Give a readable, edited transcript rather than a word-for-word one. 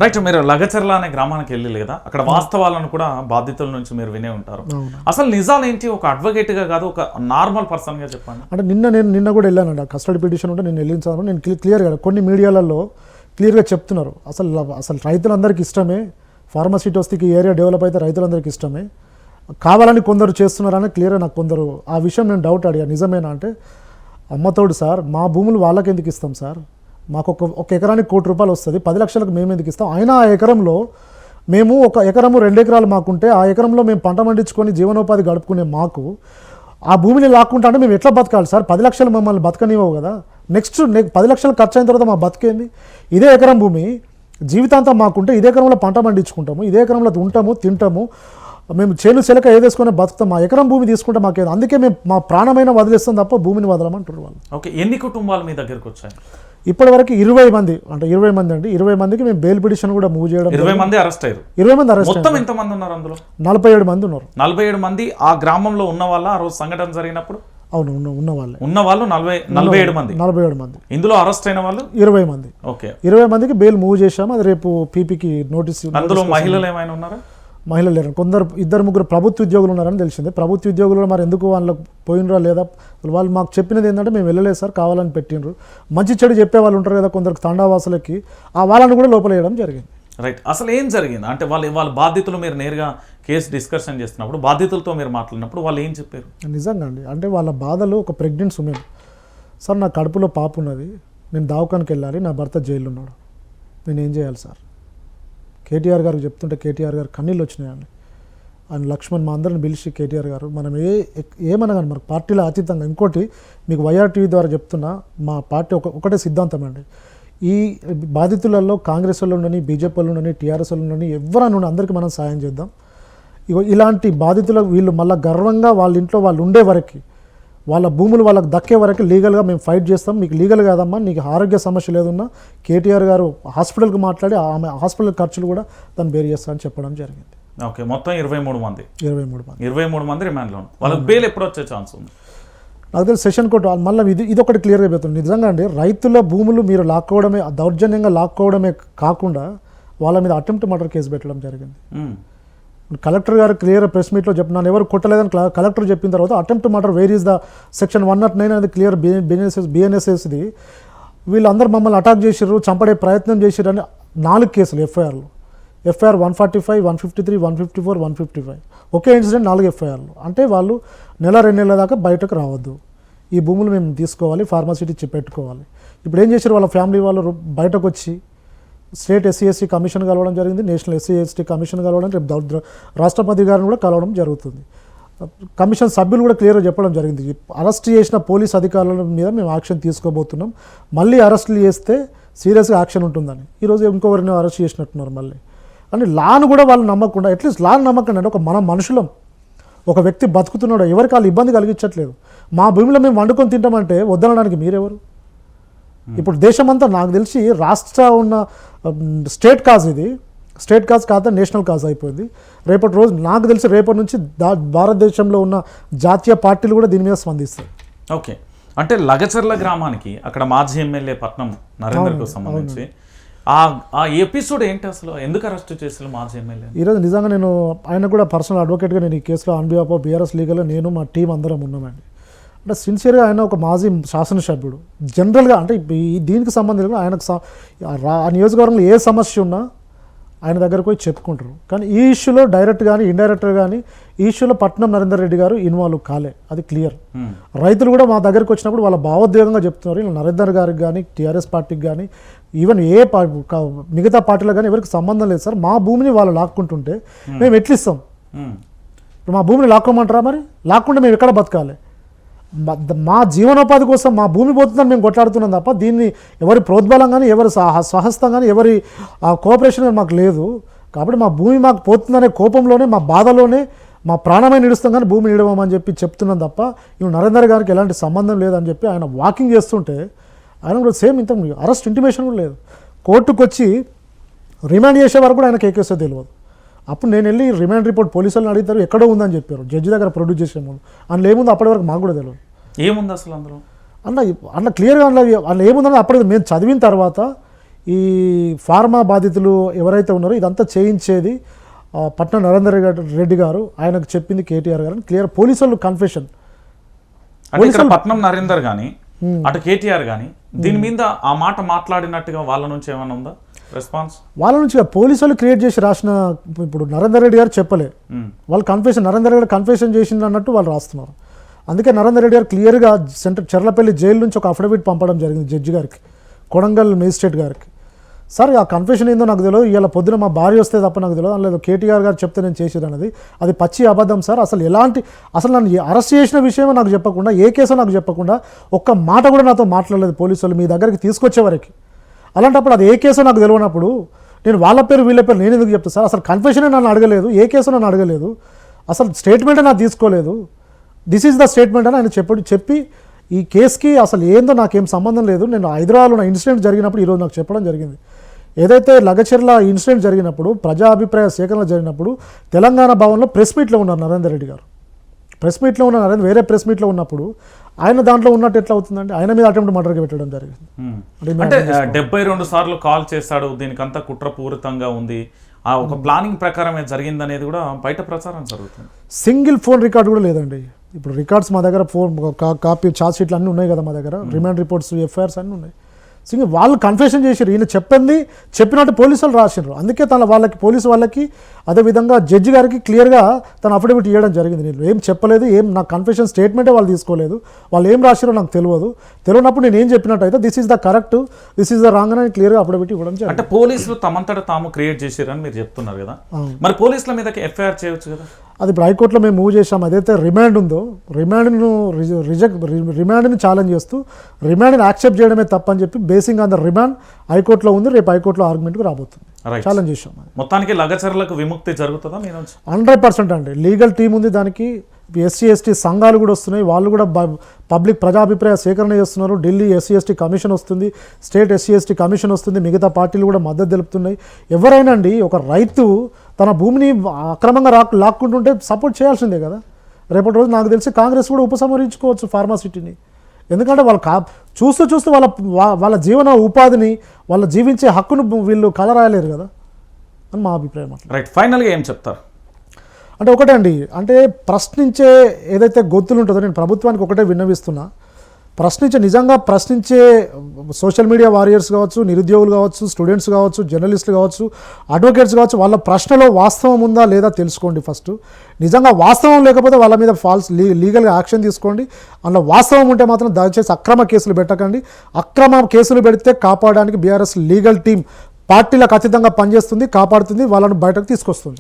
Right. మీరు లగచర్ల అనే గ్రామానికి వెళ్ళి లేదా అక్కడ వాస్తవాలను కూడా బాధితుల నుంచి మీరు వినే ఉంటారు. అసలు నిజాలు ఏంటి? ఒక అడ్వకేట్ గా కాదు, ఒక నార్మల్ పర్సన్ గా చెప్పండి. అంటే నిన్న కూడా వెళ్ళానండి, కస్టడీ పిటిషన్ ఉంటే నేను వెళ్ళించాను. నేను క్లియర్గా కొన్ని మీడియాలలో క్లియర్గా చెప్తున్నారు, అసలు రైతులందరికీ ఇష్టమే, ఫార్మాసిటీ ఏరియా డెవలప్ అయితే రైతులందరికీ ఇష్టమే, కావాలని కొందరు చేస్తున్నారని క్లియర్గా నాకు కొందరు ఆ విషయం నేను డౌట్ అడిగా, నిజమేనా అంటే అమ్మతోడు సార్, మా భూములు వాళ్ళకి ఎందుకు ఇస్తాం సార్, మాకు ఒక ఎకరానికి ₹1 కోటి వస్తుంది, 10 లక్షలకు మేము ఎందుకు ఇస్తాం, అయినా ఆ ఎకరంలో మేము 1 ఎకరము 2 ఎకరాలు మాకుంటే ఆ ఎకరంలో మేము పంట పండించుకొని జీవనోపాధి గడుపుకునే మాకు ఆ భూమిని లాక్కుంటా అంటే మేము ఎట్లా బతకాలి సార్, 10 లక్షలు మమ్మల్ని బతకనివ్వవు కదా, నెక్స్ట్ 10 లక్షలు ఖర్చు అయిన తర్వాత మా బతికేంది, ఇదే ఎకరం భూమి జీవితాంతం మాకుంటే ఇదే ఎకరంలో పంట పండించుకుంటాము, ఇదే ఎకరంలో ఉంటాము తింటాము, మేము చేను చెలక ఏదేసుకొని బతుకుతాం, మా ఎకరం భూమి తీసుకుంటే మాకేది, అందుకే మేము మా ప్రాణమైన వదిలేస్తాం తప్ప భూమిని వదలమంటారు వాళ్ళు. ఓకే, ఎన్ని కుటుంబాలు మీ దగ్గరకు వచ్చాయి? ఇప్పటివరకు 20 మంది, అంటే 20 మంది అండి. 20 మందికి మేము బెయిల్ పిటిషన్ కూడా మూవ్ చేయడం. 20 మంది అరెస్ట్ అయ్యారు. 20 మంది అరెస్ట్. మొత్తం ఎంత మంది ఉన్నారు అందులో? 47 మంది ఉన్నారు. 47 మంది ఆ గ్రామంలో ఉన్న వాళ్ళ ఆ రోజు సంఘటన జరిగినప్పుడు? అవును, ఉన్న వాళ్ళే. ఉన్న వాళ్ళు 47 మంది. 47 మంది. ఇందులో అరెస్ట్ అయిన వాళ్ళు 20 మంది. ఓకే, 20 మందికి బెయిల్ మూవ్ చేశాము. అది రేపు పీపీకి నోటీస్. అందులో మహిళలు ఏమైనా ఉన్నారా? మహిళలు లేరు, కొందరు 2-3 ప్రభుత్వ ఉద్యోగులు ఉన్నారని తెలిసింది. ప్రభుత్వ ఉద్యోగులు మరి ఎందుకు వాళ్ళకి పోయినరా లేదా, వాళ్ళు మాకు చెప్పినది ఏంటంటే మేము వెళ్ళలేదు సార్, కావాలని పెట్టినరు. మంచి చెడు చెప్పే వాళ్ళు ఉంటారు కదా కొందరికి, తండావాసులకి, ఆ వాళ్ళని కూడా లోపల వేయడం జరిగింది. రైట్. అసలు ఏం జరిగింది అంటే వాళ్ళ బాధితులు, మీరు నేరుగా కేసు డిస్కషన్ చేస్తున్నప్పుడు బాధితులతో మీరు మాట్లాడినప్పుడు వాళ్ళు ఏం చెప్పారు? నిజంగా అండి, అంటే వాళ్ళ బాధలు, ఒక ప్రెగ్నెంట్ ఉమెన్, సార్ నా కడుపులో పాప ఉన్నది, నేను దవాఖానకి వెళ్ళాలి, నా భర్త జైల్లో ఉన్నాడు, నేను ఏం చేయాలి సార్. కేటీఆర్ గారికి చెప్తుంటే కేటీఆర్ గారు కన్నీళ్ళు వచ్చినాయండి. ఆయన లక్ష్మణ్ మా అందరిని పిలిచి, కేటీఆర్ గారు మనం ఏమన్నా కానీ మనకు పార్టీలో అతీతంగా, ఇంకోటి మీకు వైఆర్టీవీ ద్వారా చెప్తున్నా, మా పార్టీ ఒకటే సిద్ధాంతం అండి, ఈ బాధితులలో కాంగ్రెస్ వాళ్ళు ఉండని, బీజేపీ వాళ్ళు ఉండని, టీఆర్ఎస్ వాళ్ళు ఉండని, ఎవరైనా ఉండి అందరికీ మనం సాయం చేద్దాం. ఇలాంటి బాధితులకు వీళ్ళు మళ్ళీ గర్వంగా వాళ్ళ ఇంట్లో వాళ్ళు ఉండే వరకు, వాళ్ళ భూములు వాళ్ళకి దక్కే వరకు లీగల్గా మేము ఫైట్ చేస్తాం. మీకు లీగల్ కాదమ్మా, నీకు ఆరోగ్య సమస్య లేదున్నా కేటీఆర్ గారు హాస్పిటల్కి మాట్లాడి ఆమె హాస్పిటల్ ఖర్చులు కూడా తను బేర్ చేస్తారని చెప్పడం జరిగింది. ఓకే, మొత్తం 23 మంది. 23 మంది రిమాండ్లో ఉన్నారు. వాళ్ళకి బెయిల్ ఎప్పుడు వచ్చే ఛాన్స్ ఉంది? నాకు తెలిసి సెషన్ కోర్టు మళ్ళీ ఇది ఒకటి క్లియర్గా పెడుతుంది. నిజంగా అండి, రైతుల భూములు మీరు లాక్కోవడమే, దౌర్జన్యంగా లాక్కోవడమే కాకుండా వాళ్ళ మీద అటెంప్ట్ మర్డర్ కేసు పెట్టడం జరిగింది. కలెక్టర్ గారు క్లియర్ ప్రెస్ మీట్లో చెప్పినాను, ఎవరు కొట్టలేదని కలెక్టర్ చెప్పిన తర్వాత attempt murder where is the section 109 అనేది క్లియర్ బిఎన్ఎస్ఎస్ది. వీళ్ళందరూ మమ్మల్ని అటాక్ చేసిర్రు, చంపడే ప్రయత్నం చేసిర్రు అని 4 కేసులు ఎఫ్ఐఆర్లు. ఎఫ్ఐఆర్ 145, 153, 154, 155, ఒకే ఇన్సిడెంట్ 4 ఎఫ్ఐఆర్లు. అంటే వాళ్ళు 1-2 నెలల దాకా బయటకు రావద్దు, ఈ భూములు మేము తీసుకోవాలి, ఫార్మాసిటీ పెట్టుకోవాలి. ఇప్పుడు ఏం చేశారు, వాళ్ళ ఫ్యామిలీ వాళ్ళు బయటకు వచ్చి స్టేట్ SC/ST కమిషన్ కలవడం జరిగింది, నేషనల్ SC/ST కమిషన్ కలవడం, రేపు రాష్ట్రపతి గారిని కూడా కలవడం జరుగుతుంది. కమిషన్ సభ్యులు కూడా క్లియర్గా చెప్పడం జరిగింది, అరెస్ట్ చేసిన పోలీస్ అధికారుల మీద మేము యాక్షన్ తీసుకోబోతున్నాం, మళ్ళీ అరెస్టులు చేస్తే సీరియస్గా యాక్షన్ ఉంటుందని. ఈరోజు ఇంకొకరిని అరెస్ట్ చేసినట్టున్నారు మళ్ళీ. అంటే లాను కూడా వాళ్ళు నమ్మకుండా, అట్లీస్ట్ లాను నమ్మకండి అంటే, ఒక మన మనుషులం, ఒక వ్యక్తి బతుకుతున్నాడు, ఎవరికి వాళ్ళు ఇబ్బంది కలిగించట్లేదు, మా భూమిలో మేము వండుకొని తింటామంటే వద్దనడానికి మీరెవరు? ఇప్పుడు దేశమంతా నాకు తెలిసి రాష్ట్ర ఉన్న స్టేట్ కాజ్, ఇది స్టేట్ కాజ్ కాదా నేషనల్ కాజ్ అయిపోయింది. రేపటి రోజు నాకు తెలిసి రేపటి నుంచి భారతదేశంలో ఉన్న జాతీయ పార్టీలు కూడా దీని మీద స్పందిస్తాయి. ఓకే, అంటే లగచర్ల గ్రామానికి అక్కడ మాజీ ఎమ్మెల్యే పట్నం నరేందర్కు సంబంధించి ఆ ఎపిసోడ్ ఏంటి, అసలు ఎందుకు అరెస్ట్ చేసిన మాజీ ఎమ్మెల్యే? ఈరోజు నిజంగా నేను ఆయన కూడా పర్సనల్ అడ్వకేట్గా నేను ఈ కేసులో ఆన్ బిహాఫ్ ఆఫ్ బీఆర్ఎస్ లీగల్లో నేను మా టీం అందరం ఉన్నామండి. అంటే సిన్సియర్గా ఆయన ఒక మాజీ శాసనసభ్యుడు, జనరల్గా అంటే దీనికి సంబంధించిన ఆయనకు ఆ నియోజకవర్గంలో ఏ సమస్య ఉన్నా ఆయన దగ్గరకు పోయి చెప్పుకుంటారు. కానీ ఈ ఇష్యూలో డైరెక్ట్ కానీ ఇండైరెక్ట్గా కానీ ఈ ఇష్యూలో పట్నం నరేందర్ రెడ్డి గారు ఇన్వాల్వ్ కాలే, అది క్లియర్. రైతులు కూడా మా దగ్గరికి వచ్చినప్పుడు వాళ్ళ భావోద్వేగంగా చెప్తున్నారు, ఇలా నరేందర్ గారికి కానీ టీఆర్ఎస్ పార్టీకి కానీ ఈవెన్ మిగతా పార్టీలకు కానీ ఎవరికి సంబంధం లేదు సార్, మా భూమిని వాళ్ళు లాక్కుంటుంటే మేము ఎట్లిస్తాం? ఇప్పుడు మా భూమిని లాక్కోమంటారా? మరి లాక్కుంటే మేము ఎక్కడ బతకాలి? మా జీవనోపాధి కోసం మా భూమి పోతుందని మేము కొట్లాడుతున్నాం తప్ప దీన్ని ఎవరి ప్రోద్బలం కానీ ఎవరి స్వహస్తం కానీ ఎవరి కోఆపరేషన్ కానీ మాకు లేదు. కాబట్టి మా భూమి మాకు పోతుందనే కోపంలోనే, మా బాధలోనే మా ప్రాణమే నిడుస్తాం కానీ భూమి నిడవమని చెప్పి చెప్తున్నాం తప్ప ఇవి నరేందర్ గారికి ఎలాంటి సంబంధం లేదని చెప్పి ఆయన వాకింగ్ చేస్తుంటే ఆయన కూడా సేమ్ ఇంత అరెస్ట్ ఇంటిమేషన్ కూడా లేదు. కోర్టుకు వచ్చి రిమాండ్ చేసే వరకు కూడా ఆయనకు ఏ కేసో తెలియదు. అప్పుడు నేను వెళ్ళి రిమాండ్ రిపోర్ట్ పోలీసులను అడుగుతారు, ఎక్కడో ఉందని చెప్పారు, జడ్జి దగ్గర ప్రొడ్యూస్ చేసే ముందు. అందులో ఏముందో అప్పటి వరకు మాకు కూడా తెలియదు. ఏముంది అసలు అందులో క్లియర్గా అందులో ఏముందని అప్పటికి మేము చదివిన తర్వాత ఈ ఫార్మా బాధితులు ఎవరైతే ఉన్నారో ఇదంతా చేయించేది పట్నం నరేందర్ రెడ్డి గారు, ఆయనకు చెప్పింది కేటీఆర్ గారు అని క్లియర్ పోలీసు వాళ్ళు కన్ఫెషన్. అంటే ఇక్కడ పట్నం నరేందర్ గాని అటు కేటీఆర్ గాని దీని మీద ఆ మాట మాట్లాడినట్టుగా వాళ్ళ నుంచి ఏమైనా ఉందా రెస్పాన్స్? వాళ్ళ నుంచి పోలీసు వాళ్ళు క్రియేట్ చేసి రాసిన, ఇప్పుడు నరేందర్ రెడ్డి గారు చెప్పలే, వాళ్ళు కన్ఫెషన్ నరేందర్ రెడ్డి కన్ఫెషన్ చేసింది అన్నట్టు వాళ్ళు రాస్తున్నారు. అందుకే నరేందర్ రెడ్డి గారు క్లియర్గా చెర్లపల్లి జైలు నుంచి ఒక అఫిడవిట్ పంపడం జరిగింది జడ్జి గారికి, కొడంగల్ మేజిస్ట్రేట్ గారికి. సార్ ఆ కన్ఫెషన్ ఏందో నాకు తెలియదు, ఇలా పొద్దున మా భార్య వస్తే తప్ప నాకు తెలియదు, లేదు కేటీఆర్ గారు చెప్తే నేను చేసేది అన్నది అది పచ్చి అబద్ధం సార్. అసలు నన్ను అరెస్ట్ చేసిన విషయమో నాకు చెప్పకుండా, ఏ కేసో నాకు చెప్పకుండా, ఒక్క మాట కూడా నాతో మాట్లాడలేదు పోలీసు వాళ్ళు మీ దగ్గరికి తీసుకొచ్చే వరకు. అలాంటప్పుడు అది ఏ కేసో నాకు తెలియనప్పుడు నేను వాళ్ళ పేరు వీళ్ళ పేరు నేను ఎందుకు చెప్తాను సార్? అసలు కన్ఫెషనే నన్ను అడగలేదు, ఏ కేసో నన్ను అడగలేదు, అసలు స్టేట్మెంటే నాకు తీసుకోలేదు. దిస్ ఈజ్ ద స్టేట్మెంట్ అని ఆయన చెప్పి ఈ కేసుకి అసలు ఏందో నాకేం సంబంధం లేదు, నేను హైదరాబాద్లో ఉన్న ఇన్సిడెంట్ జరిగినప్పుడు ఈరోజు నాకు చెప్పడం జరిగింది. ఏదైతే లగచెర్ల ఇన్సిడెంట్ జరిగినప్పుడు, ప్రజా అభిప్రాయ సేకరణ జరిగినప్పుడు తెలంగాణ భవన్లో ప్రెస్ మీట్లో ఉన్నారు నరేందర్ రెడ్డి గారు. ప్రెస్ మీట్లో ఉన్న నరేంద్ర వేరే ప్రెస్ మీట్లో ఉన్నప్పుడు ఆయన దాంట్లో ఉన్నట్టు ఎట్లా అవుతుందండి? ఆయన మీద అటెంప్ట్ మర్డర్కి పెట్టడం జరిగింది. అంటే 72 సార్లు కాల్ చేశాడు, దీనికంతా కుట్రపూరితంగా ఉంది, ఆ ఒక ప్లానింగ్ ప్రకారమే జరిగిందనేది కూడా బయట ప్రచారం జరుగుతుంది. సింగిల్ ఫోన్ రికార్డు కూడా లేదండి. ఇప్పుడు రికార్డ్స్ మా దగ్గర ఫోన్ కాపీ ఛార్జ్ షీట్లు అన్నీ ఉన్నాయి కదా మా దగ్గర, రిమాండ్ రిపోర్ట్స్ ఎఫ్ఐఆర్స్ అన్నీ ఉన్నాయి. సింగిల్ వాళ్ళు కన్ఫెషన్ చేసారు, ఈయన చెప్పినట్టు పోలీసు వాళ్ళు రాసినారు. అందుకే పోలీసు వాళ్ళకి అదేవిధంగా జడ్జి గారికి క్లియర్గా తన అఫిడవిట్ ఇవ్వడం జరిగింది. నేను ఏం చెప్పలేదు, నా కన్ఫెషన్ స్టేట్మెంటే వాళ్ళు తీసుకోలేదు, వాళ్ళు ఏం రాశారో నాకు తెలియనప్పుడు నేను ఏం చెప్పినట్టయితే this is the correct, this is the wrong అని క్లియర్గా అఫిడవిట్ ఇవ్వడం జరిగింది. అంటే పోలీసులు తమంతట తాము క్రియేట్ చేశారని మీరు చెప్తున్నారు కదా, మరి పోలీసుల మీద ఎఫ్ఐఆర్ చేయొచ్చు కదా? అది ఇప్పుడు హైకోర్టులో మేము మూవ్ చేసాం. అదైతే రిమాండ్ ఉందో రిమాండ్ని ఛాలెంజ్ చేస్తూ రిమాండ్ని యాక్సెప్ట్ చేయడమే తప్పని చెప్పి బేసింగ్ ఆన్ ద రిమాండ్ హైకోర్టులో ఉంది. రేపు హైకోర్టులో ఆర్గ్యుమెంట్కి రాబోతుంది. ఛాలెంజ్ చేసాం. మొత్తానికి లగచర్లకు విముక్తి జరుగుతుందా? 100% అండి. లీగల్ టీం ఉంది దానికి, ఎస్సీ ఎస్టీ సంఘాలు కూడా వస్తున్నాయి, వాళ్ళు కూడా పబ్లిక్ ప్రజాభిప్రాయ సేకరణ చేస్తున్నారు. ఢిల్లీ ఎస్సీ ఎస్టీ కమిషన్ వస్తుంది, స్టేట్ ఎస్సీ ఎస్టీ కమిషన్ వస్తుంది, మిగతా పార్టీలు కూడా మద్దతు తెలుపుతున్నాయి. ఎవరైనా అండి ఒక రైతు తన భూమిని అక్రమంగా లాక్కుంటుంటే సపోర్ట్ చేయాల్సిందే కదా. రేపటి రోజు నాకు తెలిసి కాంగ్రెస్ కూడా ఉపసంహరించుకోవచ్చు ఫార్మాసిటీని. ఎందుకంటే వాళ్ళు చూస్తూ వాళ్ళ జీవన ఉపాధిని, వాళ్ళ జీవించే హక్కును వీళ్ళు కలరాయలేరు కదా అని మా అభిప్రాయం. రైట్, ఫైనల్గా ఏం చెప్తారు? అంటే ఒకటే అండి, అంటే ప్రశ్నించే ఏదైతే గొంతులు ఉంటుందో నేను ప్రభుత్వానికి ఒకటే విన్నవిస్తున్నా, నిజంగా ప్రశ్నించే సోషల్ మీడియా వారియర్స్ కావచ్చు, నిరుద్యోగులు కావచ్చు, స్టూడెంట్స్ కావచ్చు, జర్నలిస్టులు కావచ్చు, అడ్వకేట్స్ కావచ్చు, వాళ్ళ ప్రశ్నలో వాస్తవం ఉందా లేదా తెలుసుకోండి ఫస్ట్. నిజంగా వాస్తవం లేకపోతే వాళ్ళ మీద లీగల్గా యాక్షన్ తీసుకోండి. అందులో వాస్తవం ఉంటే మాత్రం దయచేసి అక్రమ కేసులు పెట్టకండి. అక్రమ కేసులు పెడితే కాపాడడానికి బీఆర్ఎస్ లీగల్ టీం పార్టీలకు అతీతంగా పనిచేస్తుంది, కాపాడుతుంది, వాళ్ళను బయటకు తీసుకొస్తుంది.